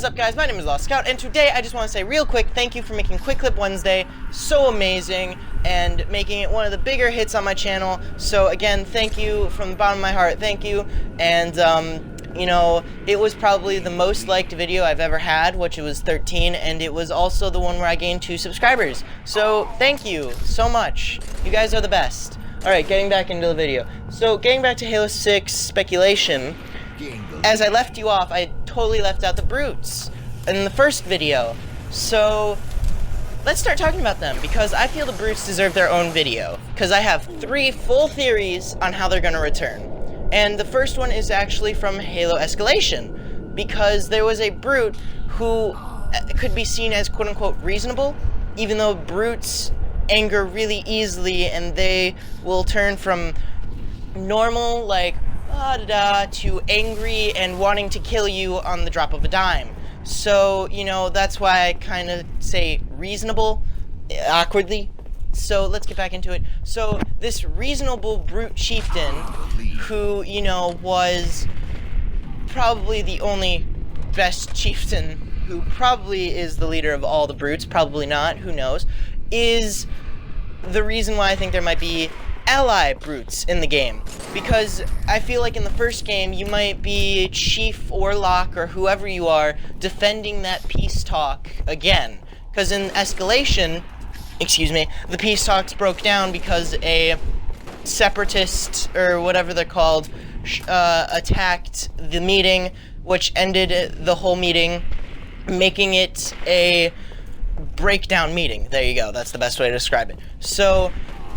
is up, guys? My name is Lost Scout, and today I just want to say real quick thank you for making Quick Clip Wednesday so amazing and making it one of the bigger hits on my channel. So again, thank you from the bottom of my heart, thank you. And you know, it was probably the most liked video I've ever had, which it was 13, and it was also the one where I gained 2 subscribers. So thank you so much. You guys are the best. Alright, getting back into the video. So getting back to Halo 6 speculation, as I left you off, I totally left out the brutes in the first video. So let's start talking about them, because I feel the brutes deserve their own video, because I have 3 full theories on how they're going to return. And the first one is actually from Halo Escalation, because there was a brute who could be seen as quote-unquote reasonable, even though brutes anger really easily, and they will turn from normal, like, to angry and wanting to kill you on the drop of a dime. So, you know, that's why I kind of say reasonable, awkwardly. So let's get back into it. So this reasonable brute chieftain, who, you know, was probably the only best chieftain, who probably is the leader of all the brutes, probably not, who knows, is the reason why I think there might be ally brutes in the game. Because I feel like in the first game, you might be Chief or Locke or whoever you are defending that peace talk again. Because in Escalation, the peace talks broke down because a separatist, or whatever they're called, attacked the meeting, which ended the whole meeting, making it a breakdown meeting. There you go, that's the best way to describe it. So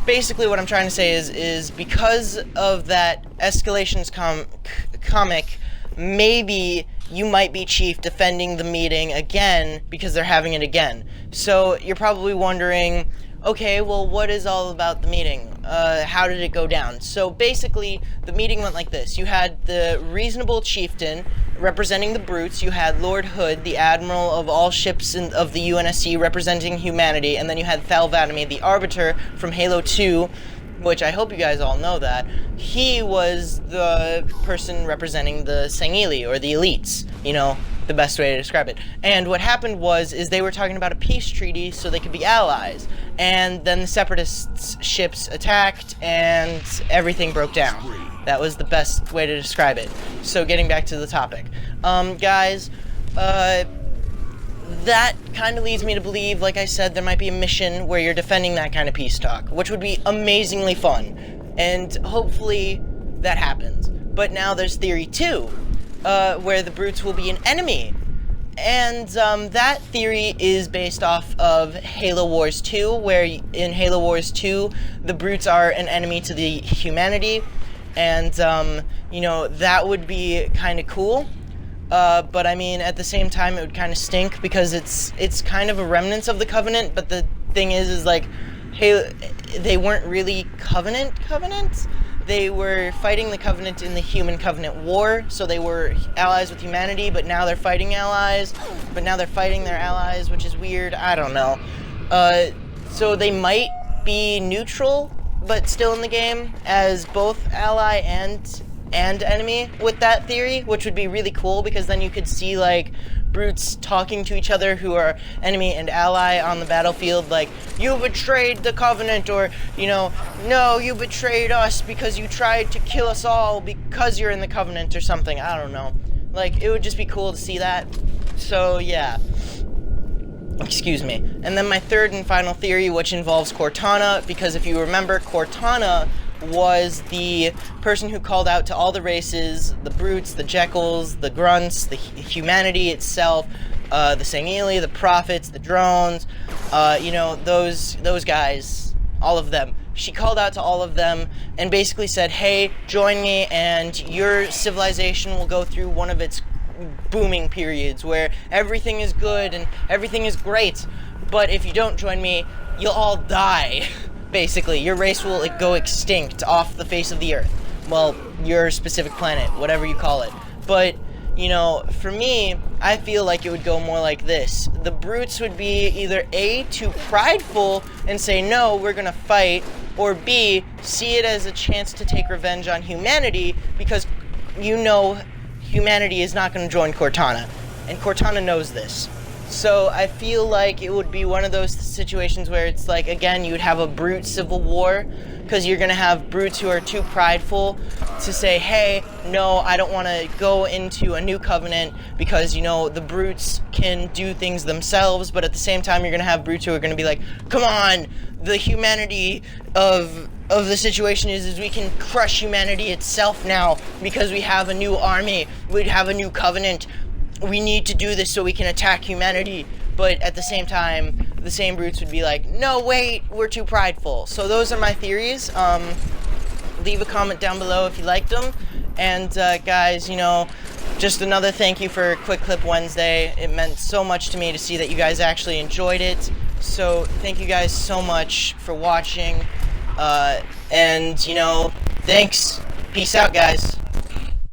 basically what I'm trying to say is because of that Escalation's comic, maybe you might be Chief defending the meeting again because they're having it again. So you're probably wondering, okay, well, what is all about the meeting? How did it go down? So basically, the meeting went like this. You had the reasonable chieftain representing the brutes. You had Lord Hood, the admiral of all ships of the UNSC representing humanity. And then you had Thal Vandermeer, the arbiter from Halo 2, which I hope you guys all know that. He was the person representing the Sangheili, or the elites, you know, the best way to describe it. And what happened is they were talking about a peace treaty so they could be allies. And then the separatists' ships attacked and everything broke down. That was the best way to describe it. So getting back to the topic. Guys, that kind of leads me to believe, like I said, there might be a mission where you're defending that kind of peace talk, which would be amazingly fun. And hopefully that happens. But now there's theory 2, where the brutes will be an enemy. And that theory is based off of Halo Wars 2, where in Halo Wars 2, the brutes are an enemy to the humanity. And, you know, that would be kind of cool. But I mean, at the same time, it would kind of stink because it's kind of a remnants of the Covenant. But the thing is like, hey, they weren't really covenants. They were fighting the Covenant in the Human Covenant War, so they were allies with humanity. But now they're fighting allies. But now they're fighting their allies, which is weird. I don't know. So they might be neutral, but still in the game as both ally and enemy with that theory, which would be really cool, because then you could see like brutes talking to each other who are enemy and ally on the battlefield, like, you betrayed the Covenant, or, you know, no, you betrayed us because you tried to kill us all because you're in the Covenant or something. I don't know. Like, it would just be cool to see that. So yeah. Excuse me. And then my third and final theory, which involves Cortana, because if you remember, Cortana was the person who called out to all the races, the brutes, the Jekylls, the grunts, the humanity itself, the Sangheili, the prophets, the drones, you know, those guys, all of them. She called out to all of them and basically said, hey, join me and your civilization will go through one of its booming periods where everything is good and everything is great, but if you don't join me, you'll all die. Basically, your race will go extinct off the face of the earth. Well, your specific planet, whatever you call it. But, you know, for me, I feel like it would go more like this. The brutes would be either A, too prideful and say, no, we're gonna fight, or B, see it as a chance to take revenge on humanity because, you know, humanity is not gonna join Cortana. and Cortana knows this. So I feel like it would be one of those situations where it's like, again, you would have a brute civil war, because you're going to have brutes who are too prideful to say, hey, no, I don't want to go into a new covenant, because, you know, the brutes can do things themselves, but at the same time, you're going to have brutes who are going to be like, come on, the humanity of the situation is we can crush humanity itself now, because we have a new army, we have a new covenant, we need to do this so we can attack humanity. But at the same time, the same brutes would be like, no, wait, we're too prideful. So those are my theories. Leave a comment down below if you liked them. And guys, you know, just another thank you for Quick Clip Wednesday. It meant so much to me to see that you guys actually enjoyed it. So thank you guys so much for watching. And, you know, thanks. Peace out, guys.